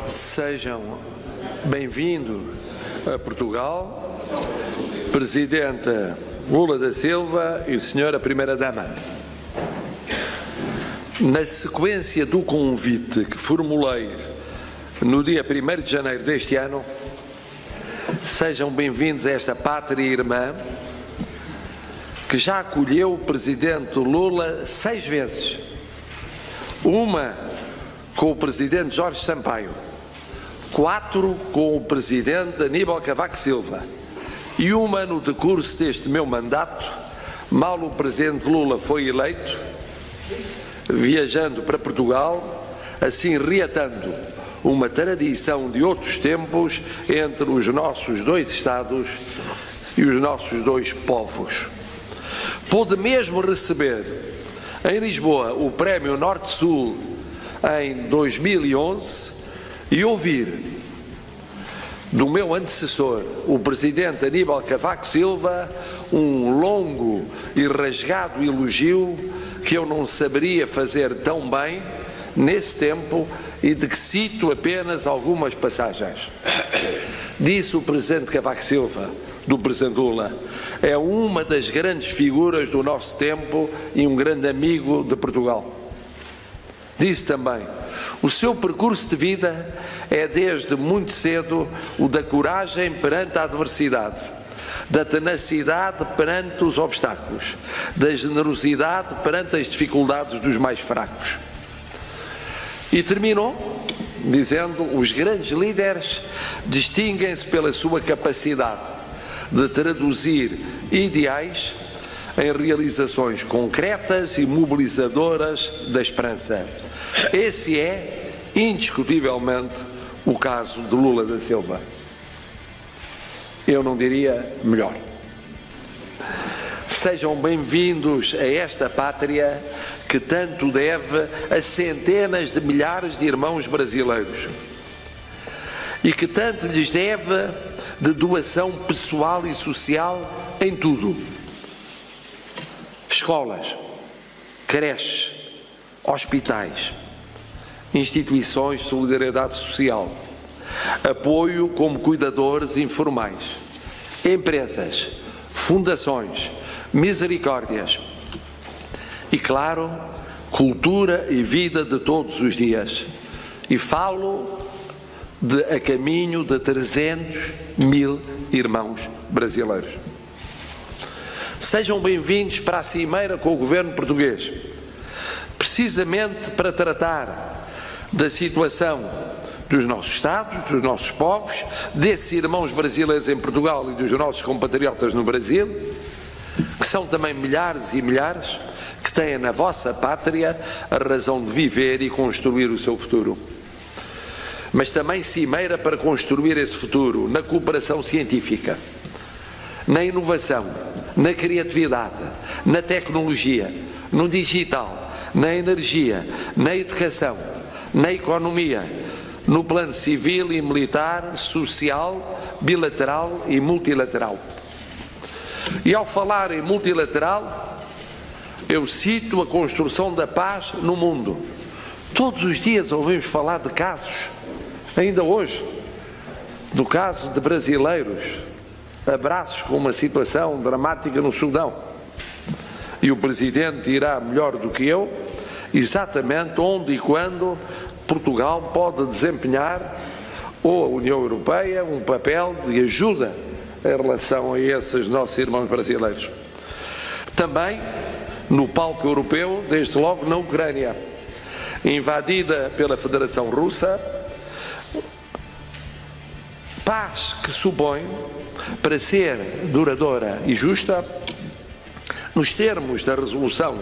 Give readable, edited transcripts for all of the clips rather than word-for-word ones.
Sejam bem-vindos a Portugal, Presidente Lula da Silva e Senhora Primeira-Dama. Na sequência do convite que formulei no dia 1º de janeiro deste ano, sejam bem-vindos a esta pátria irmã que já acolheu o Presidente Lula 6 vezes. Uma com o Presidente Jorge Sampaio, 4 com o Presidente Aníbal Cavaco Silva e uma no decurso deste meu mandato, mal o Presidente Lula foi eleito, viajando para Portugal, assim reatando uma tradição de outros tempos entre os nossos dois Estados e os nossos dois povos. Pude mesmo receber em Lisboa o Prémio Norte-Sul em 2011 e ouvir do meu antecessor, o Presidente Aníbal Cavaco Silva, um longo e rasgado elogio que eu não saberia fazer tão bem nesse tempo e de que cito apenas algumas passagens. Disse o Presidente Cavaco Silva do Presidente Lula: é uma das grandes figuras do nosso tempo e um grande amigo de Portugal. Disse também: o seu percurso de vida é desde muito cedo o da coragem perante a adversidade, da tenacidade perante os obstáculos, da generosidade perante as dificuldades dos mais fracos. E terminou dizendo: os grandes líderes distinguem-se pela sua capacidade de traduzir ideais em realizações concretas e mobilizadoras da esperança. Esse é, indiscutivelmente, o caso de Lula da Silva. Eu não diria melhor. Sejam bem-vindos a esta pátria que tanto deve a centenas de milhares de irmãos brasileiros e que tanto lhes deve de doação pessoal e social em tudo: escolas, creches, hospitais, instituições de solidariedade social, apoio como cuidadores informais, empresas, fundações, misericórdias e, claro, cultura e vida de todos os dias. E falo de a caminho de 300.000 irmãos brasileiros. Sejam bem-vindos para a cimeira com o governo português, precisamente para tratar da situação dos nossos Estados, dos nossos povos, desses irmãos brasileiros em Portugal e dos nossos compatriotas no Brasil, que são também milhares e milhares que têm na vossa pátria a razão de viver e construir o seu futuro. Mas também cimeira para construir esse futuro na cooperação científica, na inovação, na criatividade, na tecnologia, no digital, na energia, na educação, na economia, no plano civil e militar, social, bilateral e multilateral. E ao falar em multilateral, eu cito a construção da paz no mundo. Todos os dias ouvimos falar de casos, ainda hoje, do caso de brasileiros abraços com uma situação dramática no Sudão. E o Presidente dirá melhor do que eu exatamente onde e quando Portugal pode desempenhar, ou a União Europeia, um papel de ajuda em relação a esses nossos irmãos brasileiros. Também no palco europeu, desde logo na Ucrânia, invadida pela Federação Russa, paz que supõe, para ser duradoura e justa, nos termos da resolução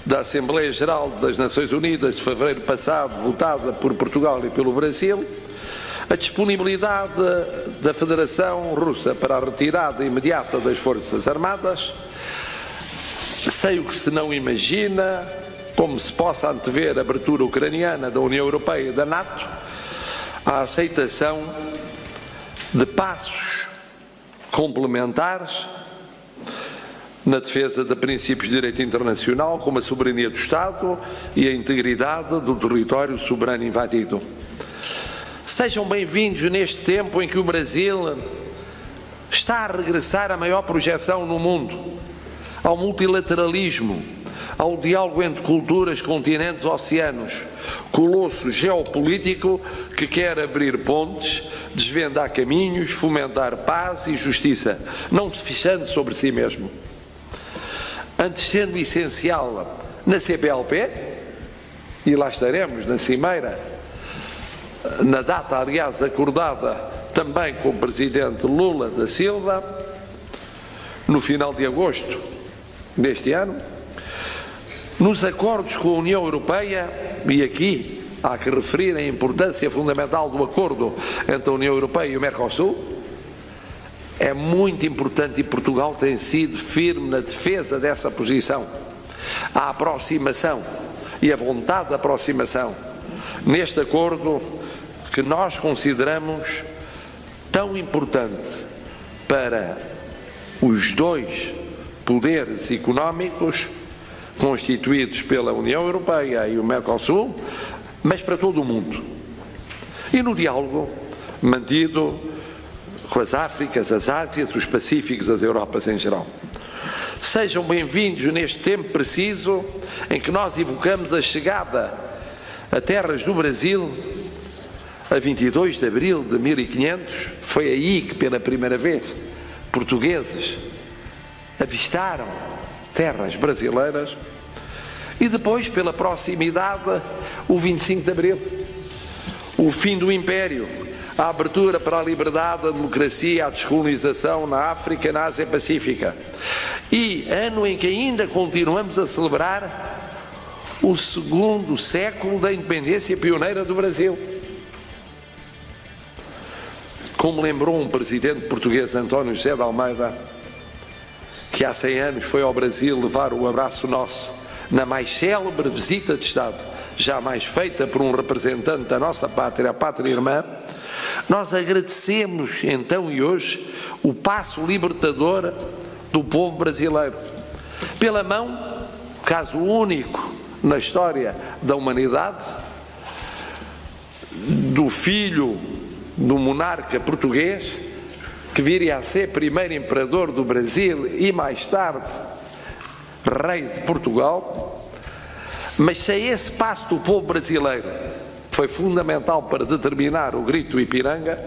da Assembleia Geral das Nações Unidas de fevereiro passado, votada por Portugal e pelo Brasil, a disponibilidade da Federação Russa para a retirada imediata das Forças Armadas. Sei o que se não imagina, como se possa antever a abertura ucraniana da União Europeia e da NATO, a aceitação de passos complementares na defesa de princípios de direito internacional, como a soberania do Estado e a integridade do território soberano invadido. Sejam bem-vindos neste tempo em que o Brasil está a regressar à maior projeção no mundo, ao multilateralismo, ao diálogo entre culturas, continentes, oceanos, colosso geopolítico que quer abrir pontes, desvendar caminhos, fomentar paz e justiça, não se fechando sobre si mesmo. Antes sendo essencial na CPLP, e lá estaremos na Cimeira, na data, aliás, acordada também com o Presidente Lula da Silva, no final de agosto deste ano, nos acordos com a União Europeia, e aqui há que referir a importância fundamental do acordo entre a União Europeia e o Mercosul, é muito importante e Portugal tem sido firme na defesa dessa posição. A aproximação e a vontade de aproximação neste acordo que nós consideramos tão importante para os dois poderes económicos constituídos pela União Europeia e o Mercosul, mas para todo o mundo. E no diálogo mantido com as Áfricas, as Ásias, os Pacíficos, as Europas em geral. Sejam bem-vindos neste tempo preciso em que nós evocamos a chegada a terras do Brasil a 22 de abril de 1500, foi aí que pela primeira vez portugueses avistaram terras brasileiras, e depois pela proximidade o 25 de abril, o fim do Império, a abertura para a liberdade, a democracia, a descolonização na África e na Ásia Pacífica, e ano em que ainda continuamos a celebrar o segundo século da independência pioneira do Brasil. Como lembrou um presidente português, António José de Almeida, que há 100 anos foi ao Brasil levar o abraço nosso na mais célebre visita de Estado jamais feita por um representante da nossa pátria, a pátria irmã, nós agradecemos então e hoje o passo libertador do povo brasileiro, pela mão, caso único na história da humanidade, do filho do monarca português, que viria a ser primeiro imperador do Brasil e mais tarde rei de Portugal. Mas sem esse passo do povo brasileiro, foi fundamental para determinar o grito do Ipiranga,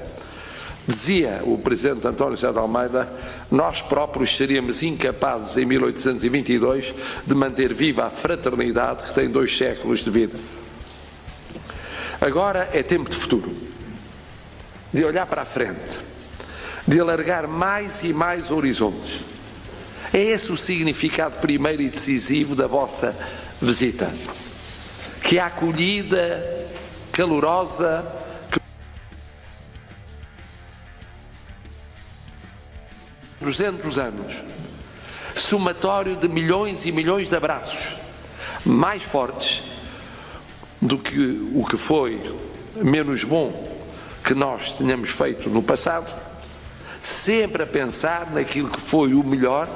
dizia o presidente António José de Almeida, nós próprios seríamos incapazes em 1822 de manter viva a fraternidade que tem 2 séculos de vida. Agora é tempo de futuro, de olhar para a frente, de alargar mais e mais horizontes. É esse o significado primeiro e decisivo da vossa visita. Que a acolhida calorosa, que 200 anos, somatório de milhões e milhões de abraços, mais fortes do que o que foi menos bom que nós tenhamos feito no passado, sempre a pensar naquilo que foi o melhor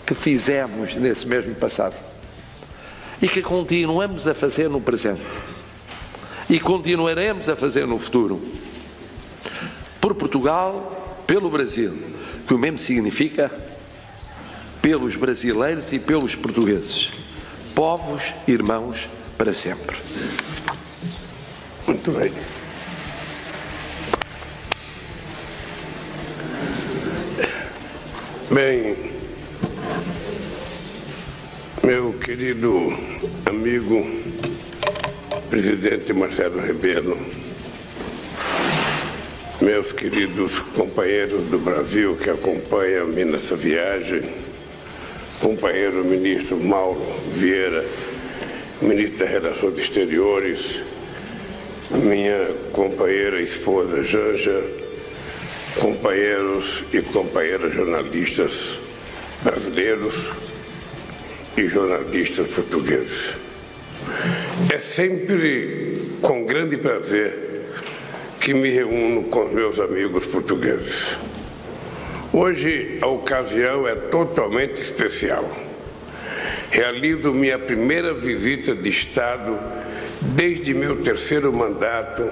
que fizemos nesse mesmo passado e que continuamos a fazer no presente e continuaremos a fazer no futuro, por Portugal, pelo Brasil, que o mesmo significa pelos brasileiros e pelos portugueses, povos irmãos para sempre. Muito bem. Bem, meu querido amigo, presidente Marcelo Rebelo, meus queridos companheiros do Brasil que acompanham-me nessa viagem, companheiro ministro Mauro Vieira, ministro das Relações Exteriores, minha companheira esposa Janja, companheiros e companheiras jornalistas brasileiros e jornalistas portugueses. É sempre com grande prazer que me reúno com os meus amigos portugueses. Hoje a ocasião é totalmente especial. Realizo minha primeira visita de Estado desde meu 3º mandato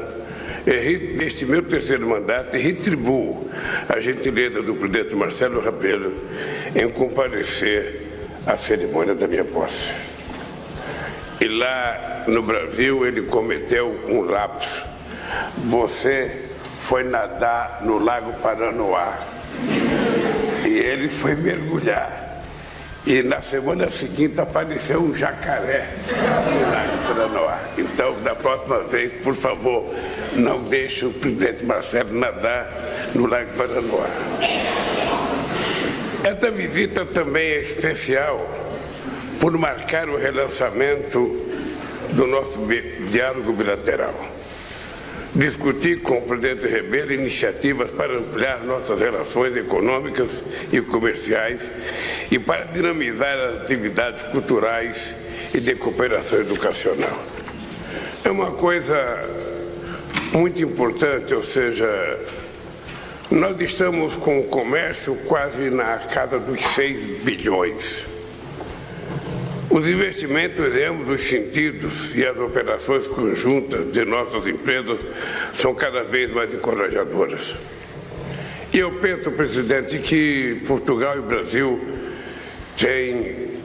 neste meu terceiro mandato, e retribuo a gentileza do presidente Marcelo Rebelo em comparecer à cerimônia da minha posse. E lá no Brasil ele cometeu um lapso. Você foi nadar no Lago Paranoá e ele foi mergulhar. E na semana seguinte apareceu um jacaré no Lago Paranoá. Então, da próxima vez, por favor, não deixe o presidente Marcelo nadar no Lago Paranoá. Esta visita também é especial por marcar o relançamento do nosso diálogo bilateral. Discutir com o presidente Rebelo iniciativas para ampliar nossas relações econômicas e comerciais e para dinamizar as atividades culturais e de cooperação educacional. É uma coisa muito importante, ou seja, nós estamos com o comércio quase na casa dos 6 bilhões. Os investimentos em ambos os sentidos e as operações conjuntas de nossas empresas são cada vez mais encorajadoras. E eu penso, presidente, que Portugal e o Brasil têm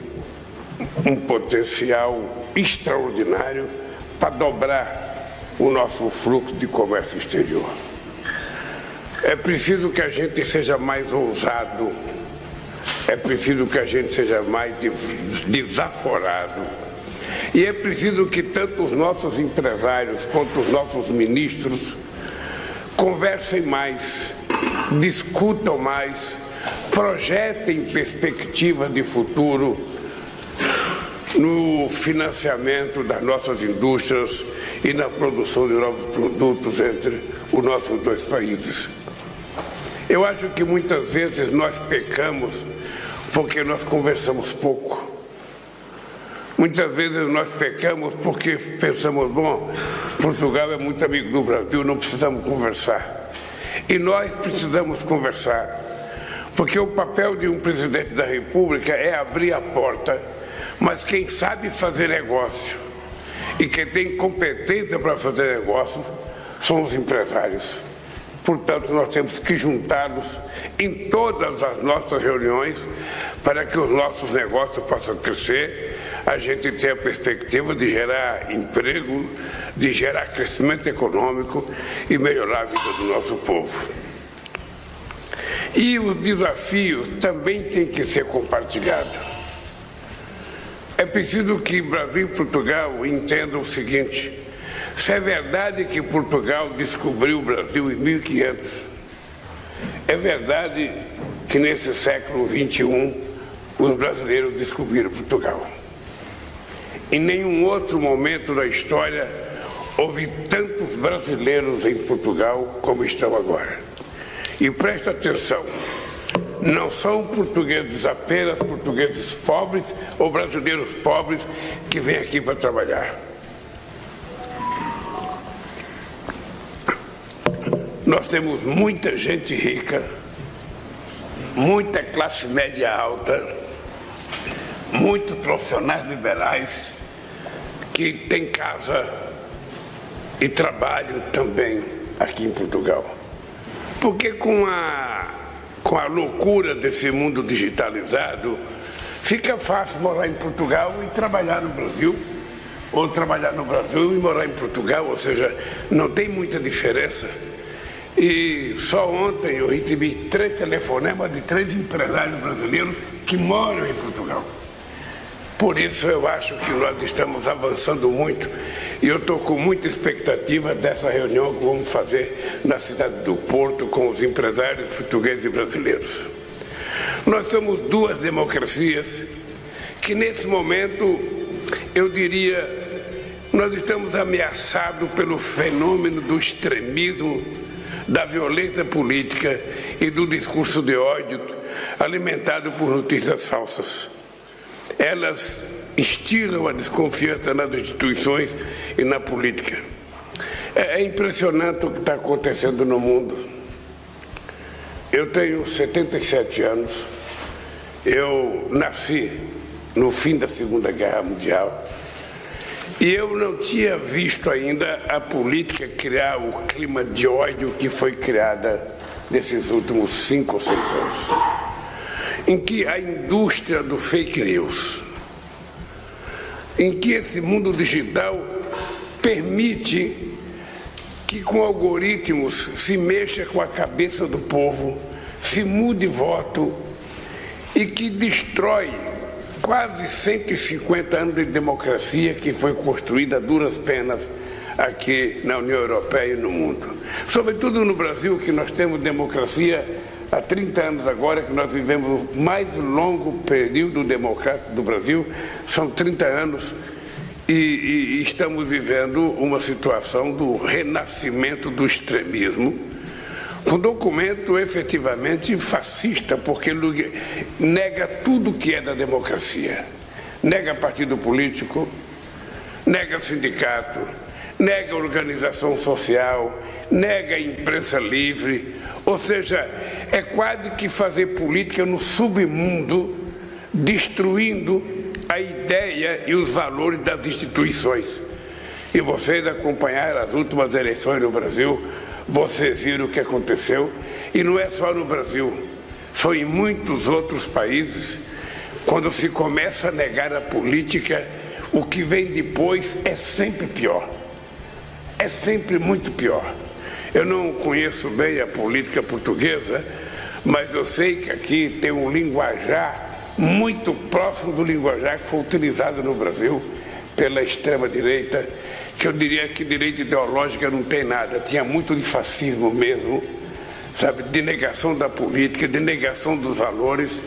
um potencial extraordinário para dobrar o nosso fluxo de comércio exterior. É preciso que a gente seja mais ousado, é preciso que a gente seja mais desaforado e é preciso que tanto os nossos empresários quanto os nossos ministros conversem mais, discutam mais, projetem perspectivas de futuro no financiamento das nossas indústrias e na produção de novos produtos entre os nossos dois países. Eu acho que muitas vezes nós pecamos porque nós conversamos pouco. Muitas vezes nós pecamos porque pensamos, bom, Portugal é muito amigo do Brasil, não precisamos conversar. E nós precisamos conversar, porque o papel de um presidente da República é abrir a porta, mas quem sabe fazer negócio e quem tem competência para fazer negócio são os empresários. Portanto, nós temos que juntá-los em todas as nossas reuniões para que os nossos negócios possam crescer, a gente tenha a perspectiva de gerar emprego, de gerar crescimento econômico e melhorar a vida do nosso povo. E os desafios também têm que ser compartilhados. É preciso que Brasil e Portugal entendam o seguinte: se é verdade que Portugal descobriu o Brasil em 1500, é verdade que nesse século XXI os brasileiros descobriram Portugal. Em nenhum outro momento da história houve tantos brasileiros em Portugal como estão agora. E presta atenção, não são portugueses apenas portugueses pobres ou brasileiros pobres que vêm aqui para trabalhar. Nós temos muita gente rica, muita classe média alta, muitos profissionais liberais que têm casa e trabalham também aqui em Portugal. Porque com a loucura desse mundo digitalizado, fica fácil morar em Portugal e trabalhar no Brasil, ou trabalhar no Brasil e morar em Portugal, ou seja, não tem muita diferença. E só ontem eu recebi 3 telefonemas de 3 empresários brasileiros que moram em Portugal. Por isso eu acho que nós estamos avançando muito e eu estou com muita expectativa dessa reunião que vamos fazer na cidade do Porto com os empresários portugueses e brasileiros. Nós somos 2 democracias que nesse momento, eu diria, nós estamos ameaçados pelo fenômeno do extremismo, da violência política e do discurso de ódio alimentado por notícias falsas. Elas instigam a desconfiança nas instituições e na política. É impressionante o que está acontecendo no mundo. Eu tenho 77 anos, eu nasci no fim da Segunda Guerra Mundial E eu não tinha visto ainda a política criar o clima de ódio que foi criada nesses últimos 5 ou 6 anos, em que a indústria do fake news, em que esse mundo digital permite que com algoritmos se mexa com a cabeça do povo, se mude voto e que destrói quase 150 anos de democracia que foi construída a duras penas aqui na União Europeia e no mundo. Sobretudo no Brasil, que nós temos democracia há 30 anos agora, que nós vivemos o mais longo período democrático do Brasil, são 30 anos, e estamos vivendo uma situação do renascimento do extremismo, um documento efetivamente fascista, porque nega tudo que é da democracia. Nega partido político, nega sindicato, nega organização social, nega imprensa livre, ou seja, é quase que fazer política no submundo, destruindo a ideia e os valores das instituições. E vocês acompanharam as últimas eleições no Brasil, vocês viram o que aconteceu, e não é só no Brasil, foi em muitos outros países. Quando se começa a negar a política, o que vem depois é sempre pior, é sempre muito pior. Eu não conheço bem a política portuguesa, mas eu sei que aqui tem um linguajar muito próximo do linguajar que foi utilizado no Brasil pela extrema-direita, que eu diria que direita ideológica não tem nada, tinha muito de fascismo mesmo, sabe, de negação da política, de negação dos valores,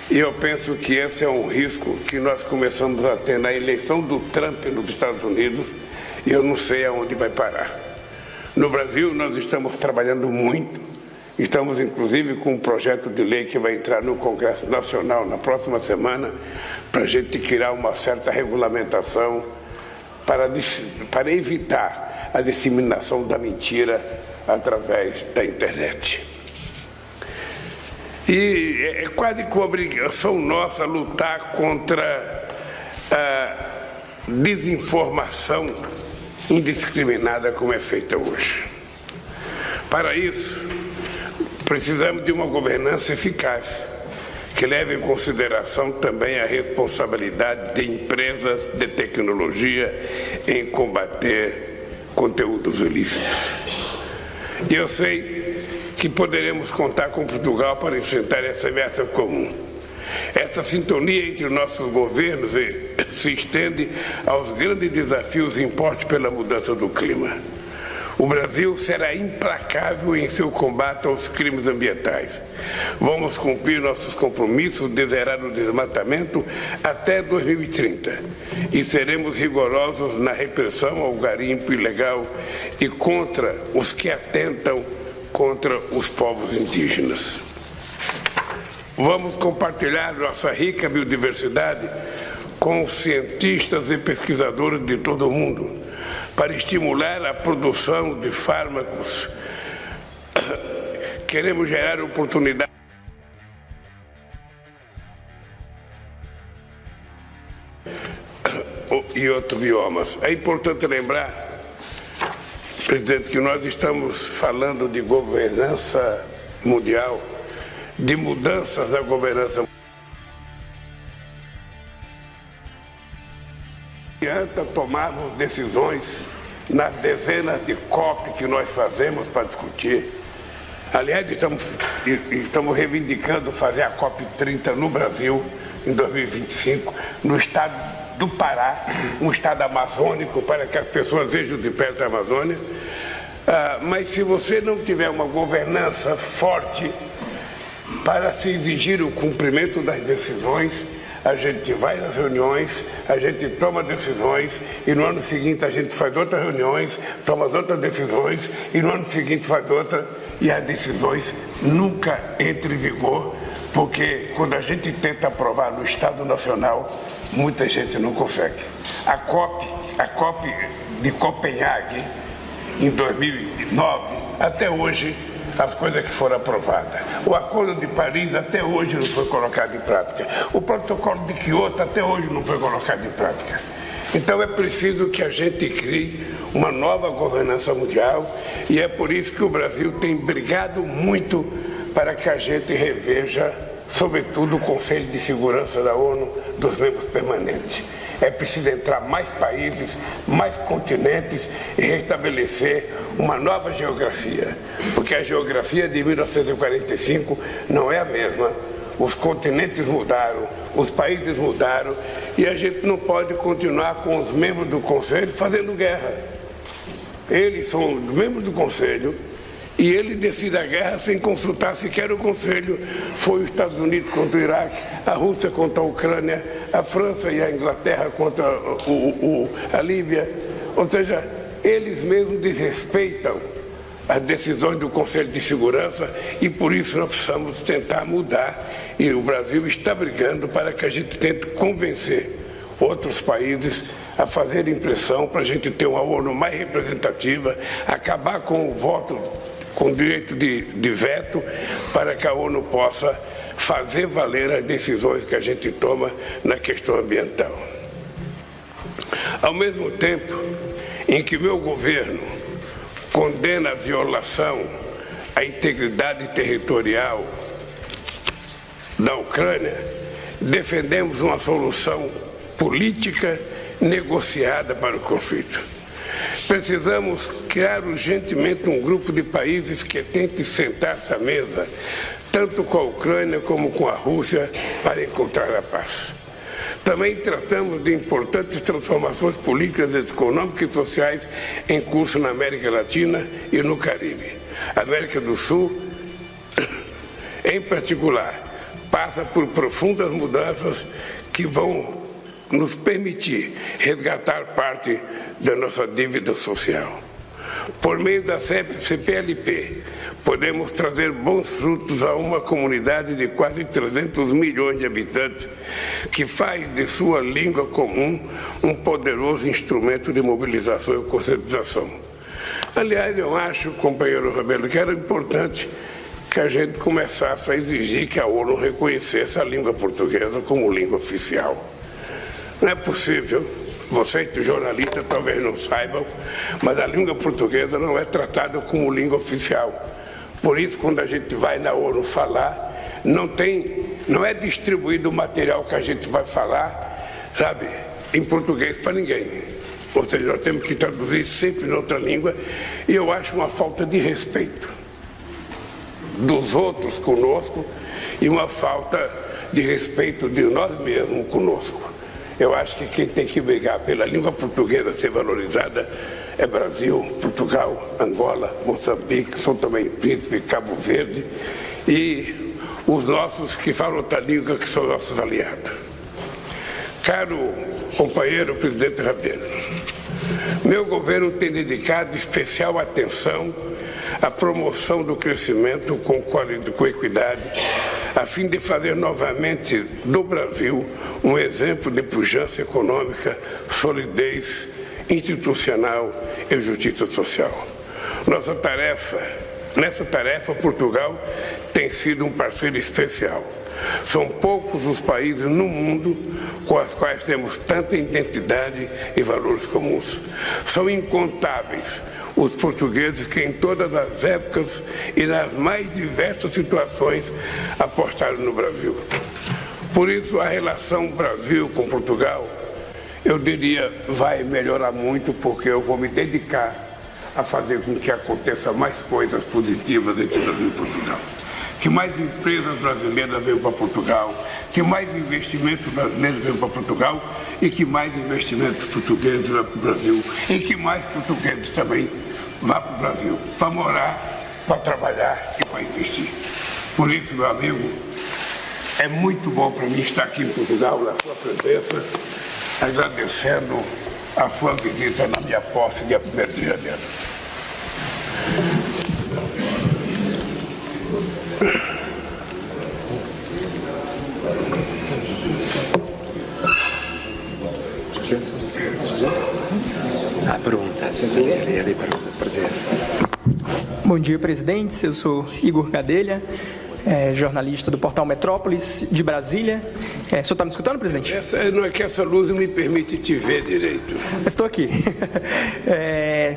e eu penso que esse é um risco que nós começamos a ter na eleição do Trump nos Estados Unidos, e eu não sei aonde vai parar. No Brasil, nós estamos trabalhando muito, estamos inclusive com um projeto de lei que vai entrar no Congresso Nacional na próxima semana, para a gente criar uma certa regulamentação para evitar a disseminação da mentira através da internet. E é quase que uma obrigação nossa lutar contra a desinformação indiscriminada como é feita hoje. Para isso, precisamos de uma governança eficaz, que leve em consideração também a responsabilidade de empresas de tecnologia em combater conteúdos ilícitos. E eu sei que poderemos contar com Portugal para enfrentar essa ameaça comum. Essa sintonia entre nossos governos se estende aos grandes desafios impostos pela mudança do clima. O Brasil será implacável em seu combate aos crimes ambientais. Vamos cumprir nossos compromissos de zerar o desmatamento até 2030 e seremos rigorosos na repressão ao garimpo ilegal e contra os que atentam contra os povos indígenas. Vamos compartilhar nossa rica biodiversidade com os cientistas e pesquisadores de todo o mundo, para estimular a produção de fármacos. Queremos gerar oportunidades e outros biomas. É importante lembrar, presidente, que nós estamos falando de governança mundial, de mudanças na governança. Não adianta tomarmos decisões nas dezenas de COP que nós fazemos para discutir. Aliás, estamos reivindicando fazer a COP 30 no Brasil, em 2025, no estado do Pará, um estado amazônico, para que as pessoas vejam de perto a Amazônia. Mas se você não tiver uma governança forte para se exigir o cumprimento das decisões, a gente vai nas reuniões, a gente toma decisões e no ano seguinte a gente faz outras reuniões, toma outras decisões e no ano seguinte faz outra, e as decisões nunca entram em vigor, porque quando a gente tenta aprovar no Estado Nacional, muita gente não consegue. A COP de Copenhague, em 2009, até hoje, as coisas que foram aprovadas. O Acordo de Paris até hoje não foi colocado em prática. O Protocolo de Kyoto até hoje não foi colocado em prática. Então é preciso que a gente crie uma nova governança mundial e é por isso que o Brasil tem brigado muito para que a gente reveja, sobretudo, o Conselho de Segurança da ONU dos membros permanentes. É preciso entrar mais países, mais continentes e restabelecer uma nova geografia, porque a geografia de 1945 não é a mesma. Os continentes mudaram, os países mudaram e a gente não pode continuar com os membros do Conselho fazendo guerra. Eles são os membros do Conselho e ele decide a guerra sem consultar sequer o Conselho. Foi os Estados Unidos contra o Iraque, a Rússia contra a Ucrânia, a França e a Inglaterra contra a Líbia. Ou seja, eles mesmos desrespeitam as decisões do Conselho de Segurança e por isso nós precisamos tentar mudar. E o Brasil está brigando para que a gente tente convencer outros países a fazer pressão para a gente ter uma ONU mais representativa, acabar com o voto, com o direito de veto, para que a ONU possa fazer valer as decisões que a gente toma na questão ambiental. Ao mesmo tempo em que meu governo condena a violação à integridade territorial da Ucrânia, defendemos uma solução política negociada para o conflito. Precisamos criar urgentemente um grupo de países que tente sentar-se à mesa, tanto com a Ucrânia como com a Rússia, para encontrar a paz. Também tratamos de importantes transformações políticas, econômicas e sociais em curso na América Latina e no Caribe. A América do Sul, em particular, passa por profundas mudanças que vão nos permitir resgatar parte da nossa dívida social. Por meio da CPLP, podemos trazer bons frutos a uma comunidade de quase 300 milhões de habitantes que faz de sua língua comum um poderoso instrumento de mobilização e conscientização. Aliás, eu acho, companheiro Rabelo, que era importante que a gente começasse a exigir que a ONU reconhecesse a língua portuguesa como língua oficial. Não é possível, vocês jornalistas talvez não saibam, mas a língua portuguesa não é tratada como língua oficial. Por isso, quando a gente vai na ONU falar, não é distribuído o material que a gente vai falar, sabe, em português para ninguém. Ou seja, nós temos que traduzir sempre em outra língua e eu acho uma falta de respeito dos outros conosco e uma falta de respeito de nós mesmos conosco. Eu acho que quem tem que brigar pela língua portuguesa ser valorizada é Brasil, Portugal, Angola, Moçambique, São Tomé e Príncipe, Cabo Verde e os nossos que falam outra língua, que são nossos aliados. Caro companheiro presidente Rabelo, meu governo tem dedicado especial atenção à promoção do crescimento com equidade, a fim de fazer novamente do Brasil um exemplo de pujança econômica, solidez institucional e justiça social. Nessa tarefa, Portugal tem sido um parceiro especial. São poucos os países no mundo com os quais temos tanta identidade e valores comuns. São incontáveis os portugueses que em todas as épocas e nas mais diversas situações apostaram no Brasil. Por isso, a relação Brasil com Portugal, eu diria, vai melhorar muito, porque eu vou me dedicar a fazer com que aconteça mais coisas positivas entre o Brasil e Portugal. Que mais empresas brasileiras venham para Portugal, que mais investimentos brasileiros venham para Portugal e que mais investimentos portugueses vão para o Brasil e que mais portugueses também vá para o Brasil, para morar, para trabalhar e para investir. Por isso, meu amigo, é muito bom para mim estar aqui em Portugal, na sua presença, agradecendo a sua visita na minha posse, dia 1º de janeiro. Bom dia, presidentes. Eu sou Igor Gadelha, jornalista do portal Metrópolis de Brasília. O senhor está me escutando, presidente? Não é que essa luz não me permite te ver direito. Estou aqui.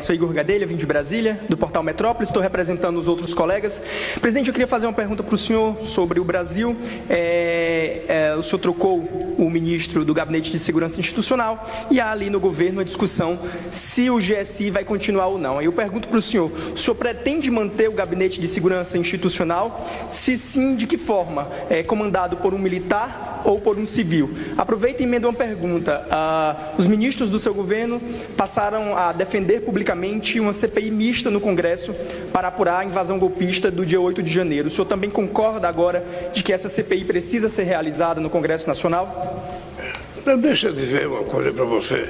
Sou Igor Gadelha, vim de Brasília, do portal Metrópolis, estou representando os outros colegas. Presidente, eu queria fazer uma pergunta para o senhor sobre o Brasil. O senhor trocou o ministro do Gabinete de Segurança Institucional e há ali no governo a discussão se o GSI vai continuar ou não. Aí eu pergunto para o senhor pretende manter o Gabinete de Segurança Institucional? Se sim, de que forma? Comandado por um militar ou por um civil? Aproveita e emenda uma pergunta. Os ministros do seu governo passaram a defender publicamente uma CPI mista no Congresso para apurar a invasão golpista do dia 8 de janeiro. O senhor também concorda agora de que essa CPI precisa ser realizada no Congresso Nacional? Deixa eu dizer uma coisa para você.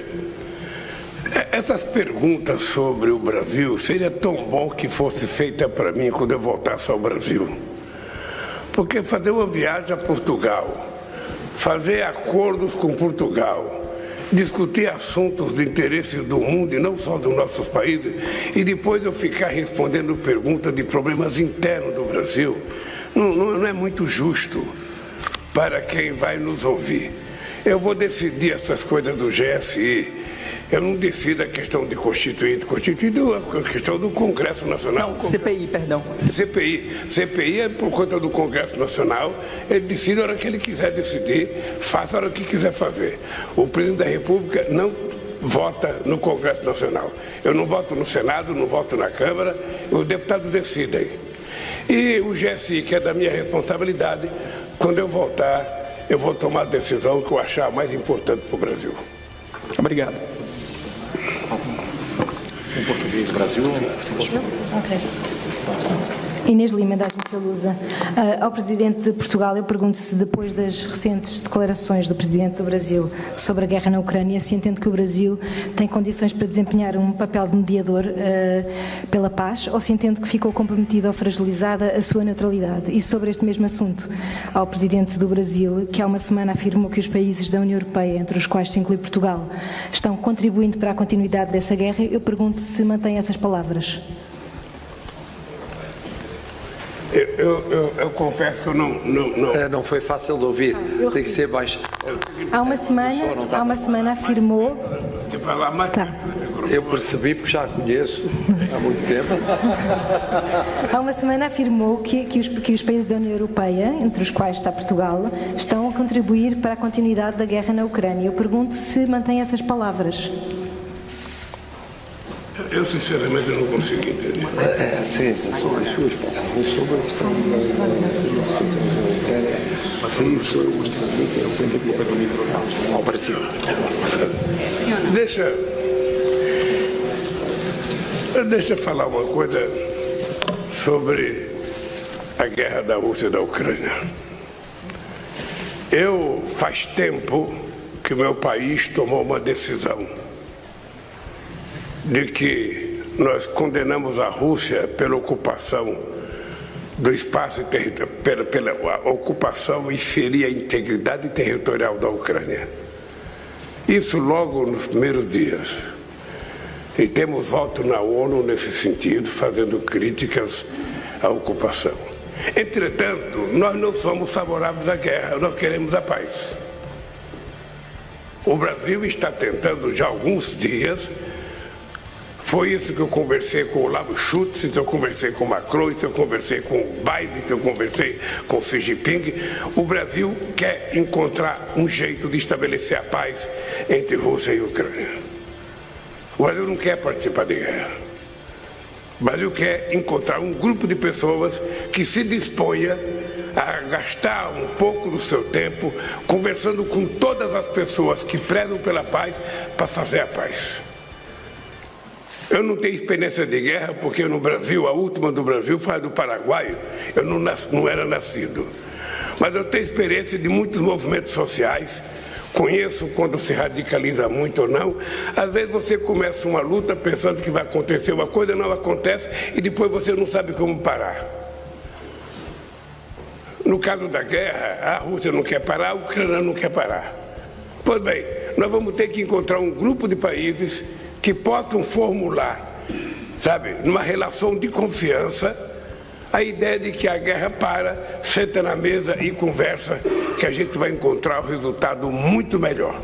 Essas perguntas sobre o Brasil seria tão bom que fosse feita para mim quando eu voltasse ao Brasil. Porque fazer uma viagem a Portugal, fazer acordos com Portugal, discutir assuntos de interesse do mundo e não só dos nossos países, e depois eu ficar respondendo perguntas de problemas internos do Brasil, não é muito justo para quem vai nos ouvir. Eu vou decidir essas coisas do GSI. Eu não decido a questão de constituinte é a questão do Congresso Nacional. Não, CPI, perdão. CPI é por conta do Congresso Nacional, ele decide a hora que ele quiser decidir, faça a hora que quiser fazer. O presidente da República não vota no Congresso Nacional. Eu não voto no Senado, não voto na Câmara, os deputados decidem. E o GSI, que é da minha responsabilidade, quando eu voltar, eu vou tomar a decisão que eu achar mais importante para o Brasil. Obrigado. Em português, Brasil. Ok. Inês Lima, da Agência Lusa. Ao Presidente de Portugal, eu pergunto se depois das recentes declarações do Presidente do Brasil sobre a guerra na Ucrânia, se entende que o Brasil tem condições para desempenhar um papel de mediador pela paz, ou se entende que ficou comprometido ou fragilizada a sua neutralidade. E sobre este mesmo assunto, ao Presidente do Brasil, que há uma semana afirmou que os países da União Europeia, entre os quais se inclui Portugal, estão contribuindo para a continuidade dessa guerra, eu pergunto se mantém essas palavras. Eu confesso que eu não... Não foi fácil de ouvir, tem que ser baixo. Há uma semana afirmou... Tá. Eu percebi, porque já a conheço há muito tempo. Há uma semana afirmou que os países da União Europeia, entre os quais está Portugal, estão a contribuir para a continuidade da guerra na Ucrânia. Eu pergunto se mantém essas palavras. Eu, sinceramente, não consigo entender. Sim, são as suas palavras sobre a questão ao Brasil. Deixa eu falar uma coisa sobre a guerra da Rússia e da Ucrânia. Faz tempo que o meu país tomou uma decisão de que nós condenamos a Rússia pela ocupação do espaço e pela ocupação e ferir a integridade territorial da Ucrânia. Isso logo nos primeiros dias. E temos voto na ONU nesse sentido, fazendo críticas à ocupação. Entretanto, nós não somos favoráveis à guerra, nós queremos a paz. O Brasil está tentando já há alguns dias. Foi isso que eu conversei com o Olavo Schultz, isso eu conversei com o Macron, isso eu conversei com o Biden, isso eu conversei com o Xi Jinping. O Brasil quer encontrar um jeito de estabelecer a paz entre Rússia e Ucrânia. O Brasil não quer participar de guerra. O Brasil quer encontrar um grupo de pessoas que se disponha a gastar um pouco do seu tempo conversando com todas as pessoas que prezam pela paz para fazer a paz. Eu não tenho experiência de guerra porque no Brasil, a última do Brasil foi a do Paraguai, eu não era nascido. Mas eu tenho experiência de muitos movimentos sociais, conheço quando se radicaliza muito ou não. Às vezes você começa uma luta pensando que vai acontecer uma coisa, não acontece e depois você não sabe como parar. No caso da guerra, a Rússia não quer parar, a Ucrânia não quer parar. Pois bem, nós vamos ter que encontrar um grupo de países que possam formular, sabe, numa relação de confiança, a ideia de que a guerra para, senta na mesa e conversa, que a gente vai encontrar um resultado muito melhor.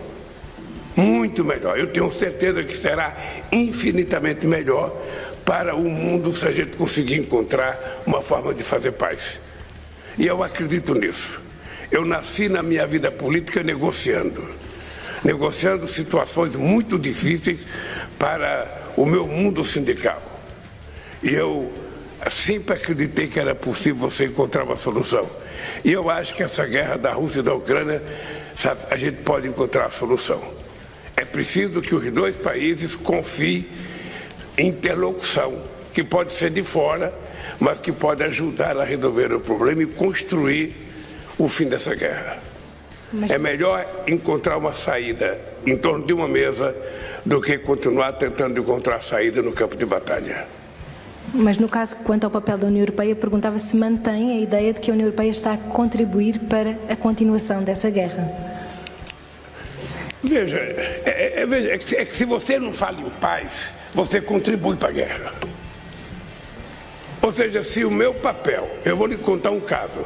Muito melhor. Eu tenho certeza que será infinitamente melhor para o mundo se a gente conseguir encontrar uma forma de fazer paz. E eu acredito nisso. Eu nasci na minha vida política negociando situações muito difíceis para o meu mundo sindical. E eu sempre acreditei que era possível você encontrar uma solução. E eu acho que essa guerra da Rússia e da Ucrânia, sabe, a gente pode encontrar a solução. É preciso que os dois países confiem em interlocução, que pode ser de fora, mas que pode ajudar a resolver o problema e construir o fim dessa guerra. É melhor encontrar uma saída em torno de uma mesa do que continuar tentando encontrar saída no campo de batalha. Mas no caso, quanto ao papel da União Europeia, perguntava se mantém a ideia de que a União Europeia está a contribuir para a continuação dessa guerra. Veja, é que se você não fala em paz, você contribui para a guerra. Ou seja, se o meu papel, eu vou lhe contar um caso,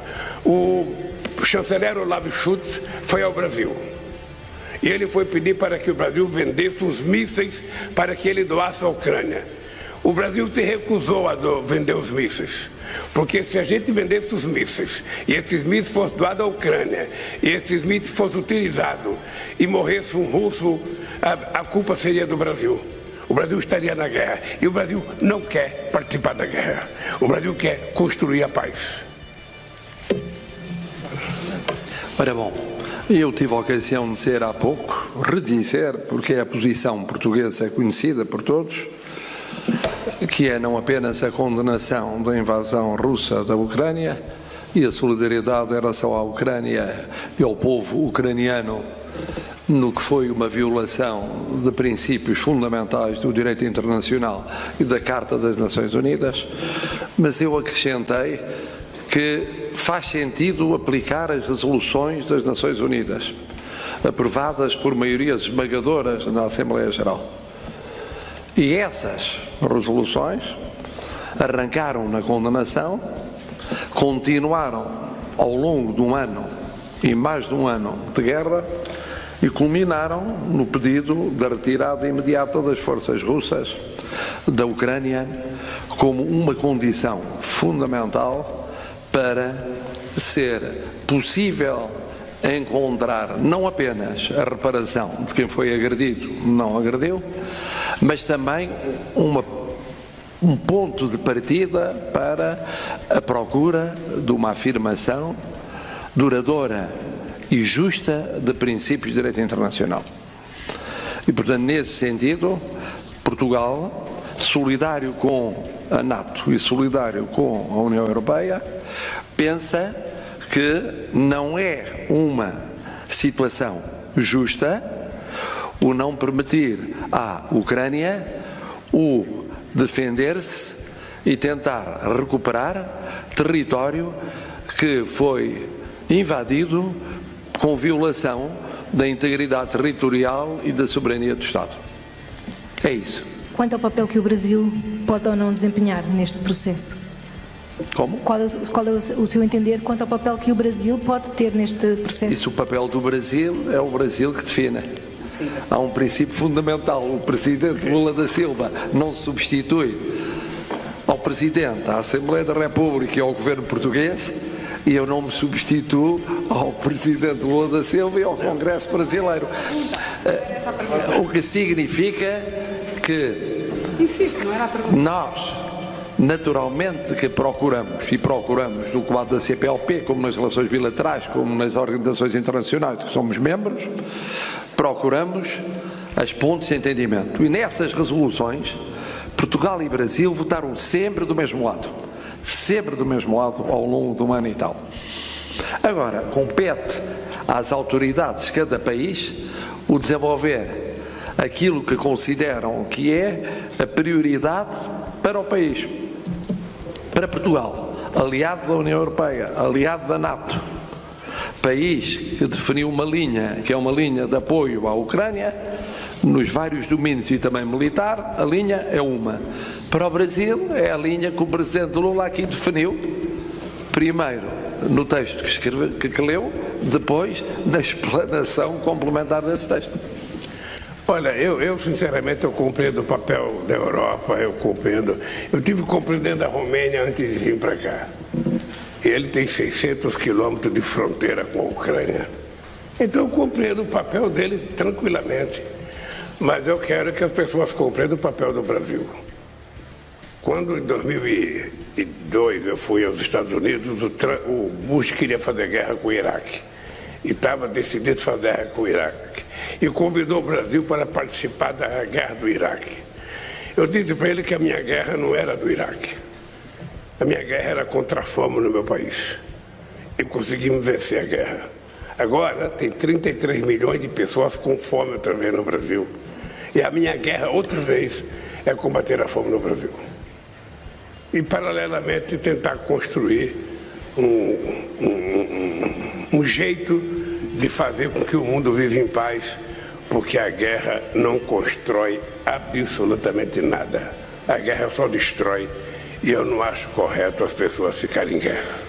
o chanceler Olaf Scholz foi ao Brasil e ele foi pedir para que o Brasil vendesse os mísseis para que ele doasse à Ucrânia. O Brasil se recusou a vender os mísseis, porque se a gente vendesse os mísseis e esses mísseis fossem doados à Ucrânia e esses mísseis fossem utilizados e morresse um russo, a culpa seria do Brasil. O Brasil estaria na guerra e o Brasil não quer participar da guerra. O Brasil quer construir a paz. Ora bom, eu tive a ocasião de dizer há pouco, redizer, porque a posição portuguesa é conhecida por todos, que é não apenas a condenação da invasão russa da Ucrânia e a solidariedade em relação à Ucrânia e ao povo ucraniano no que foi uma violação de princípios fundamentais do direito internacional e da Carta das Nações Unidas, mas eu acrescentei que faz sentido aplicar as resoluções das Nações Unidas, aprovadas por maiorias esmagadoras na Assembleia Geral. E essas resoluções arrancaram na condenação, continuaram ao longo de um ano e mais de um ano de guerra e culminaram no pedido da retirada imediata das forças russas da Ucrânia como uma condição fundamental para ser possível encontrar não apenas a reparação de quem foi agredido, não agrediu, mas também um ponto de partida para a procura de uma afirmação duradoura e justa de princípios de direito internacional. E, portanto, nesse sentido, Portugal, solidário com a NATO e solidário com a União Europeia, pensa que não é uma situação justa o não permitir à Ucrânia o defender-se e tentar recuperar território que foi invadido com violação da integridade territorial e da soberania do Estado. É isso. Quanto ao papel que o Brasil pode ou não desempenhar neste processo? Como? Qual é o seu entender quanto ao papel que o Brasil pode ter neste processo? Isso, o papel do Brasil é o Brasil que define. Sim. Há um princípio fundamental. O presidente Lula da Silva não se substitui ao presidente, à Assembleia da República e ao governo português, e eu não me substituo ao presidente Lula da Silva e ao Congresso brasileiro. O que significa que nós, naturalmente, que procuramos no quadro da CPLP, como nas relações bilaterais, como nas organizações internacionais de que somos membros, procuramos as pontes de entendimento. E nessas resoluções, Portugal e Brasil votaram sempre do mesmo lado. Sempre do mesmo lado ao longo de um ano e tal. Agora, compete às autoridades de cada país o desenvolver aquilo que consideram que é a prioridade para o país. Para Portugal, aliado da União Europeia, aliado da NATO, país que definiu uma linha, que é uma linha de apoio à Ucrânia, nos vários domínios e também militar, a linha é uma. Para o Brasil, é a linha que o presidente Lula aqui definiu, Primeiro no texto que leu, depois na explanação complementar desse texto. Olha, eu sinceramente eu compreendo o papel da Europa, eu compreendo. Eu tive que compreender da Romênia antes de vir para cá. Ele tem 600 quilômetros de fronteira com a Ucrânia. Então eu compreendo o papel dele tranquilamente. Mas eu quero que as pessoas compreendam o papel do Brasil. Quando em 2002 eu fui aos Estados Unidos, o Bush queria fazer guerra com o Iraque. E estava decidido fazer guerra com o Iraque. E convidou o Brasil para participar da guerra do Iraque. Eu disse para ele que a minha guerra não era do Iraque. A minha guerra era contra a fome no meu país. E conseguimos vencer a guerra. Agora tem 33 milhões de pessoas com fome outra vez no Brasil. E a minha guerra, outra vez, é combater a fome no Brasil. E, paralelamente, tentar construir um jeito de fazer com que o mundo viva em paz, porque a guerra não constrói absolutamente nada. A guerra só destrói, e eu não acho correto as pessoas ficarem em guerra.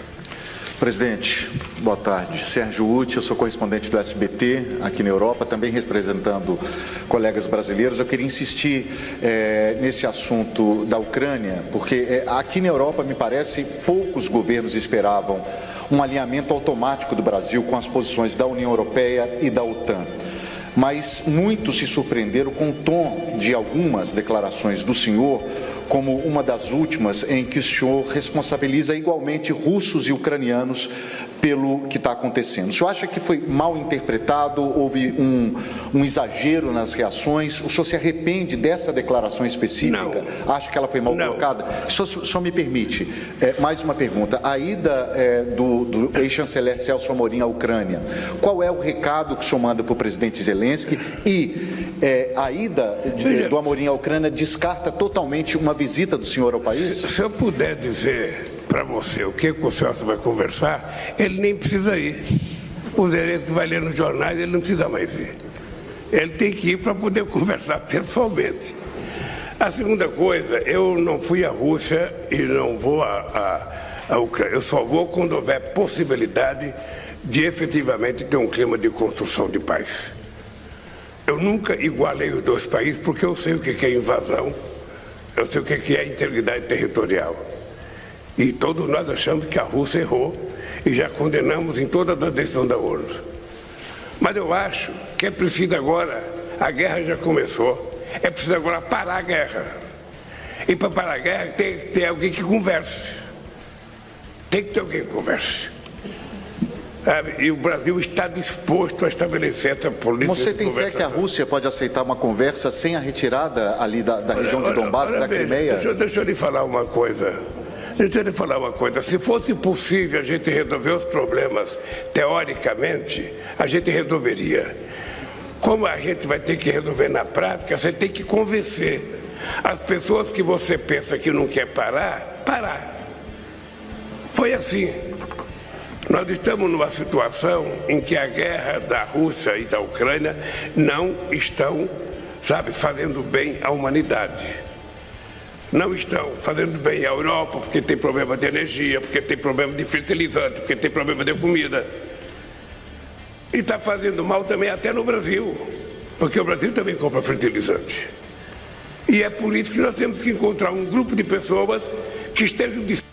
Presidente, boa tarde. Sérgio Uti, eu sou correspondente do SBT aqui na Europa, também representando colegas brasileiros. Eu queria insistir nesse assunto da Ucrânia, porque aqui na Europa, me parece, poucos governos esperavam um alinhamento automático do Brasil com as posições da União Europeia e da OTAN. Mas muitos se surpreenderam com o tom de algumas declarações do senhor, como uma das últimas em que o senhor responsabiliza igualmente russos e ucranianos pelo que está acontecendo. O senhor acha que foi mal interpretado, houve um exagero nas reações? O senhor se arrepende dessa declaração específica? Não. Acha que ela foi mal colocada? Só me permite, mais uma pergunta. A ida do ex-chanceler Celso Amorim à Ucrânia, qual é o recado que o senhor manda para o presidente Zelensky? E a ida do Amorim à Ucrânia descarta totalmente uma visita do senhor ao país? Se eu puder dizer para você o que o Celso vai conversar, ele nem precisa ir. O Zelensky vai ler nos jornais, ele não precisa mais ir. Ele tem que ir para poder conversar pessoalmente. A segunda coisa, eu não fui à Rússia e não vou à Ucrânia. Eu só vou quando houver possibilidade de efetivamente ter um clima de construção de paz. Eu nunca igualei os dois países porque eu sei o que é invasão, eu sei o que é integridade territorial. E todos nós achamos que a Rússia errou e já condenamos em toda a decisão da ONU. Mas eu acho que é preciso agora, a guerra já começou, é preciso agora parar a guerra. E para parar a guerra tem que ter alguém que converse. Tem que ter alguém que converse. E o Brasil está disposto a estabelecer essa política. Você tem fé que a Rússia pode aceitar uma conversa sem a retirada ali da região de Donbass, da Crimeia? Deixa eu lhe falar uma coisa. Se fosse possível a gente resolver os problemas teoricamente, a gente resolveria. Como a gente vai ter que resolver na prática, você tem que convencer as pessoas que você pensa que não quer parar. Foi assim. Nós estamos numa situação em que a guerra da Rússia e da Ucrânia não estão, fazendo bem à humanidade. Não estão fazendo bem à Europa porque tem problema de energia, porque tem problema de fertilizante, porque tem problema de comida. E está fazendo mal também até no Brasil, porque o Brasil também compra fertilizante. E é por isso que nós temos que encontrar um grupo de pessoas que estejam dispostas.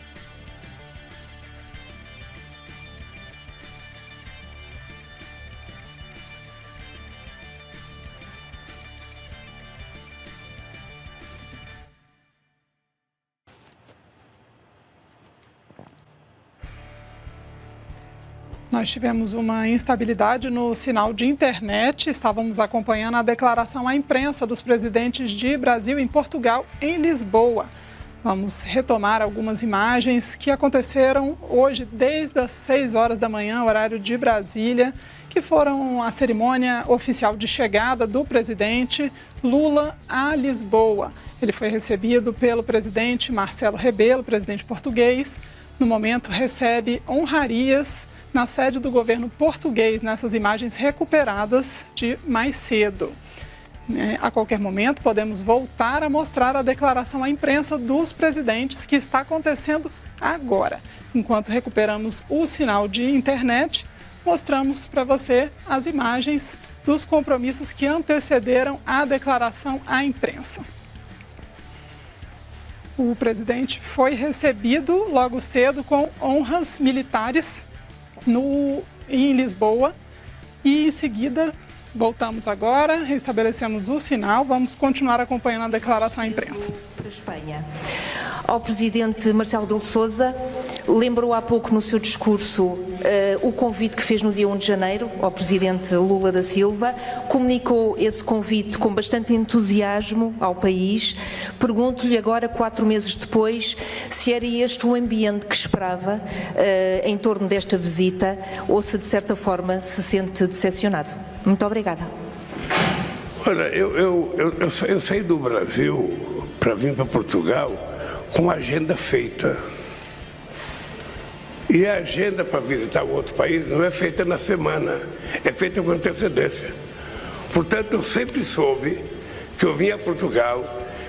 Nós tivemos uma instabilidade no sinal de internet, estávamos acompanhando a declaração à imprensa dos presidentes de Brasil e Portugal em Lisboa. Vamos retomar algumas imagens que aconteceram hoje desde as 6 horas da manhã, horário de Brasília, que foram a cerimônia oficial de chegada do presidente Lula a Lisboa. Ele foi recebido pelo presidente Marcelo Rebelo, presidente português. No momento recebe honrarias na sede do governo português, nessas imagens recuperadas de mais cedo. A qualquer momento podemos voltar a mostrar a declaração à imprensa dos presidentes que está acontecendo agora. enquanto recuperamos o sinal de internet, mostramos para você as imagens dos compromissos que antecederam a declaração à imprensa. O presidente foi recebido logo cedo com honras militares em Lisboa e, em seguida, voltamos agora, restabelecemos o sinal, vamos continuar acompanhando a declaração à imprensa. Para a Espanha. Ao presidente Marcelo Rebelo de Sousa, lembrou há pouco no seu discurso o convite que fez no dia 1 de janeiro ao presidente Lula da Silva, comunicou esse convite com bastante entusiasmo ao país. Pergunto-lhe agora, 4 meses depois, se era este o ambiente que esperava em torno desta visita ou se de certa forma se sente decepcionado. Muito obrigada. Olha, eu saí do Brasil para vir para Portugal com a agenda feita. E a agenda para visitar o outro país não é feita na semana, é feita com antecedência. Portanto, eu sempre soube que eu vinha a Portugal,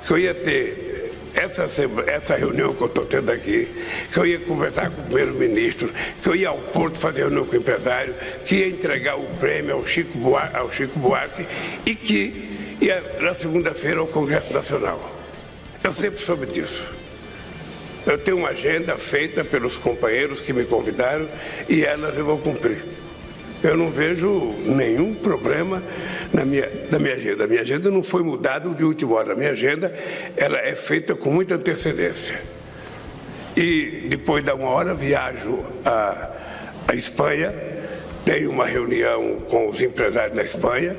que eu ia ter essa reunião que eu estou tendo aqui, que eu ia conversar com o primeiro-ministro, que eu ia ao Porto fazer reunião com o empresário, que ia entregar o prêmio ao Chico Buarque e que ia na segunda-feira ao Congresso Nacional. Eu sempre soube disso. Eu tenho uma agenda feita pelos companheiros que me convidaram e elas eu vou cumprir. Eu não vejo nenhum problema na minha agenda. A minha agenda não foi mudada de última hora. A minha agenda ela é feita com muita antecedência. E depois da 1 hora viajo à Espanha, tenho uma reunião com os empresários na Espanha,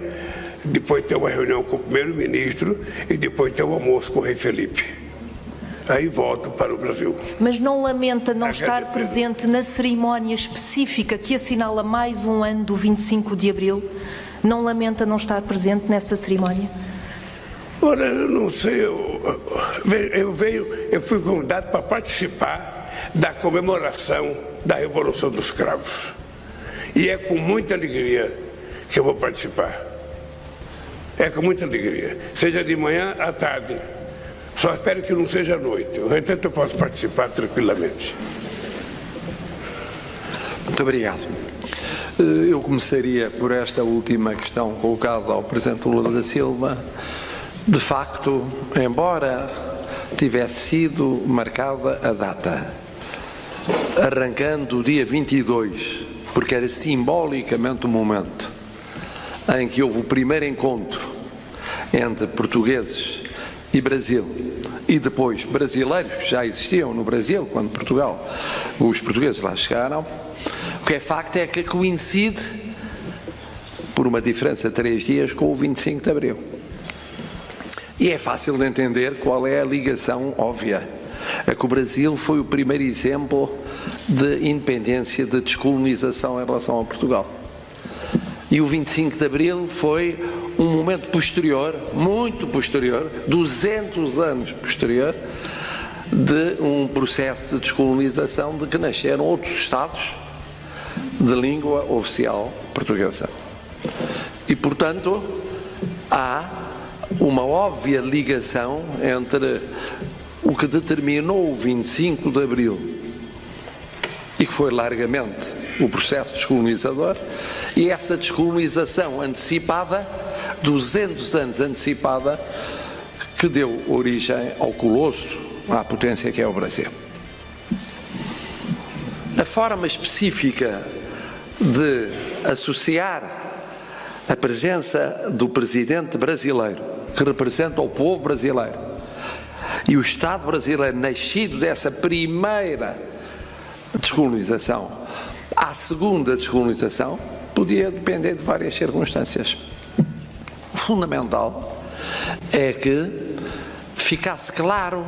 depois tenho uma reunião com o primeiro-ministro e depois tenho um almoço com o rei Felipe. Aí volto para o Brasil. Mas não lamenta não estar presente na cerimónia específica que assinala mais um ano do 25 de Abril? Não lamenta não estar presente nessa cerimónia? Ora, eu não sei, eu fui convidado para participar da comemoração da Revolução dos Cravos. E é com muita alegria que eu vou participar. É com muita alegria. Seja de manhã à tarde. Só espero que não seja à noite. O resto eu posso participar tranquilamente. Muito obrigado. Eu começaria por esta última questão colocada ao Presidente Lula da Silva. De facto, embora tivesse sido marcada a data, arrancando o dia 22, porque era simbolicamente o momento em que houve o primeiro encontro entre portugueses e Brasil, e depois brasileiros que já existiam no Brasil, quando os portugueses lá chegaram, o que é facto é que coincide, por uma diferença de 3 dias, com o 25 de Abril. E é fácil de entender qual é a ligação óbvia. É que o Brasil foi o primeiro exemplo de independência, de descolonização em relação a Portugal. E o 25 de Abril foi um momento posterior, muito posterior, 200 anos posterior, de um processo de descolonização de que nasceram outros Estados de língua oficial portuguesa. E, portanto, há uma óbvia ligação entre o que determinou o 25 de Abril e que foi largamente o processo descolonizador e essa descolonização antecipada, 200 anos antecipada, que deu origem ao colosso, à potência que é o Brasil. A forma específica de associar a presença do presidente brasileiro, que representa o povo brasileiro, e o Estado brasileiro nascido dessa primeira descolonização à segunda descolonização, podia depender de várias circunstâncias. O fundamental é que ficasse claro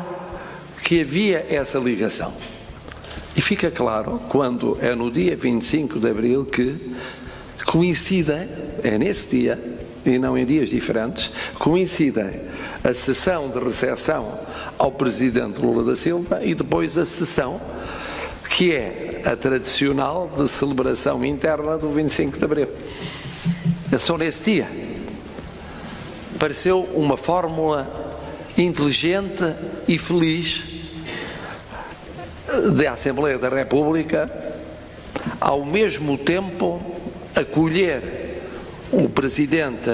que havia essa ligação. E fica claro quando é no dia 25 de Abril que coincidem, é nesse dia e não em dias diferentes, coincidem a sessão de recepção ao Presidente Lula da Silva e depois a sessão que é a tradicional de celebração interna do 25 de Abril. É só nesse dia. Pareceu uma fórmula inteligente e feliz da Assembleia da República, ao mesmo tempo acolher o Presidente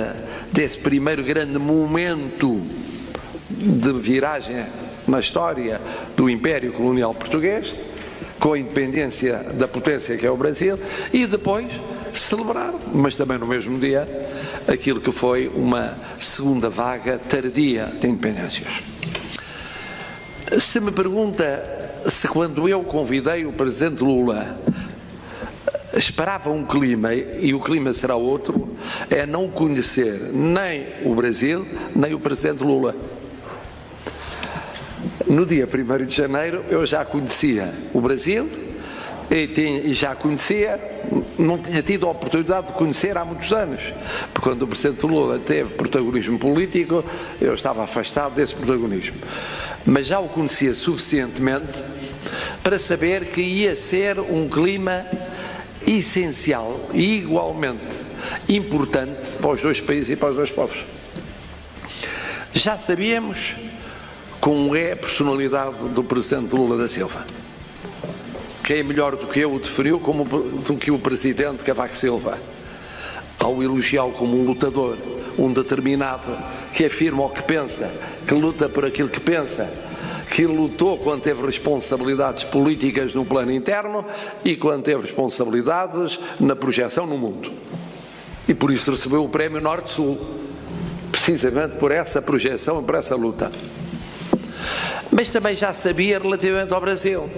desse primeiro grande momento de viragem na história do Império Colonial Português, com a independência da potência que é o Brasil, e depois celebrar, mas também no mesmo dia, aquilo que foi uma segunda vaga tardia de independências. Se me pergunta se quando eu convidei o Presidente Lula esperava um clima e o clima será outro, é não conhecer nem o Brasil, nem o Presidente Lula. No dia 1º de janeiro eu já conhecia o Brasil e já conhecia, não tinha tido a oportunidade de conhecer há muitos anos, porque quando o Presidente Lula teve protagonismo político, eu estava afastado desse protagonismo. Mas já o conhecia suficientemente para saber que ia ser um clima essencial e igualmente importante para os dois países e para os dois povos. Já sabíamos como é a personalidade do Presidente Lula da Silva. Quem é melhor do que eu o definiu do que o Presidente Cavaco Silva, ao elogiá-lo como um lutador, um determinado, que afirma o que pensa, que luta por aquilo que pensa, que lutou quando teve responsabilidades políticas no plano interno e quando teve responsabilidades na projeção no mundo. E por isso recebeu o Prémio Norte-Sul, precisamente por essa projeção e por essa luta. Mas também já sabia relativamente ao Brasil,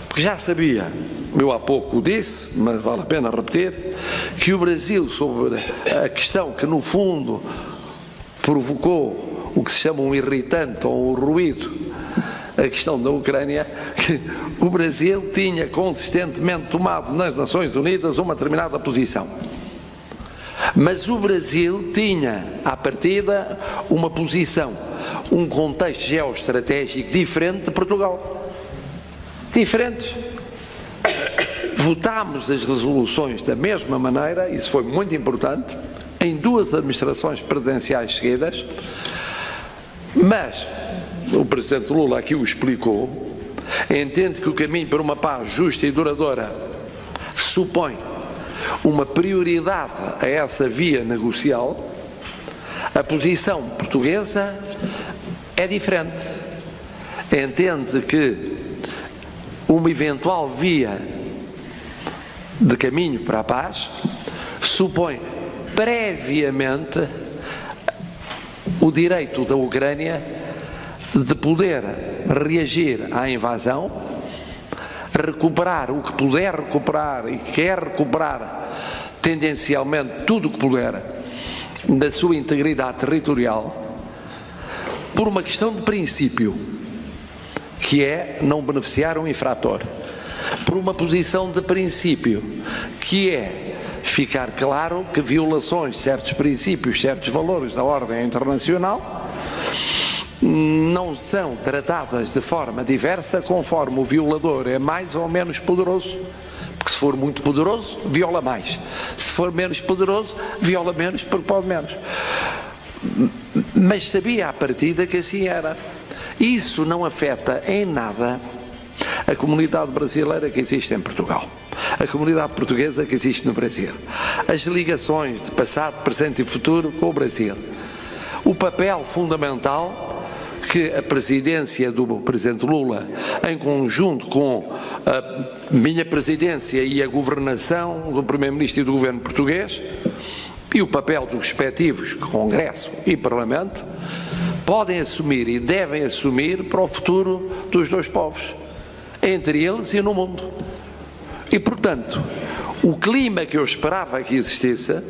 porque já sabia, eu há pouco disse, mas vale a pena repetir, que o Brasil, sobre a questão que no fundo provocou o que se chama um irritante ou um ruído, a questão da Ucrânia, que o Brasil tinha consistentemente tomado nas Nações Unidas uma determinada posição. Mas o Brasil tinha, à partida, uma posição, um contexto geoestratégico diferente de Portugal. Diferentes. Votámos as resoluções da mesma maneira, isso foi muito importante, em 2 administrações presidenciais seguidas, mas o Presidente Lula aqui o explicou, entende que o caminho para uma paz justa e duradoura supõe uma prioridade a essa via negocial. A posição portuguesa é diferente. Entende que uma eventual via de caminho para a paz supõe previamente o direito da Ucrânia de poder reagir à invasão, recuperar o que puder recuperar e quer recuperar tendencialmente tudo o que puder da sua integridade territorial, por uma questão de princípio, que é não beneficiar um infrator, por uma posição de princípio, que é ficar claro que violações de certos princípios, certos valores da ordem internacional não são tratadas de forma diversa conforme o violador é mais ou menos poderoso, porque se for muito poderoso, viola mais, se for menos poderoso, viola menos porque pode menos. Mas sabia à partida que assim era. Isso não afeta em nada a comunidade brasileira que existe em Portugal, a comunidade portuguesa que existe no Brasil, as ligações de passado, presente e futuro com o Brasil, o papel fundamental que a presidência do Presidente Lula, em conjunto com a minha presidência e a governação do Primeiro-Ministro e do Governo português, e o papel dos respectivos Congresso e Parlamento, podem assumir e devem assumir para o futuro dos dois povos, entre eles e no mundo. E, portanto, o clima que eu esperava que existisse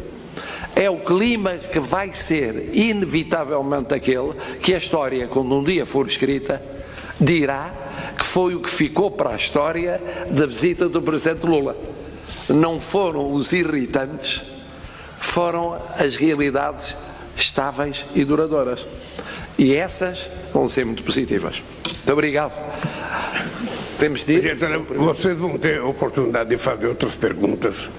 é o clima que vai ser inevitavelmente aquele que a história, quando um dia for escrita, dirá que foi o que ficou para a história da visita do Presidente Lula. Não foram os irritantes, foram as realidades estáveis e duradouras. E essas vão ser muito positivas. Muito obrigado. Temos de ir. Vocês vão ter oportunidade de fazer outras perguntas.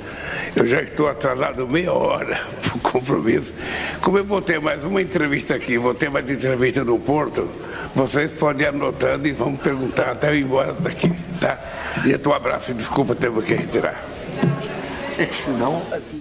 Eu já estou atrasado meia hora para o compromisso. Como eu vou ter mais uma entrevista aqui, vou ter mais entrevista no Porto, vocês podem ir anotando e vamos perguntar até eu ir embora daqui, tá? E um abraço, desculpa, temos que retirar. Senão, assim...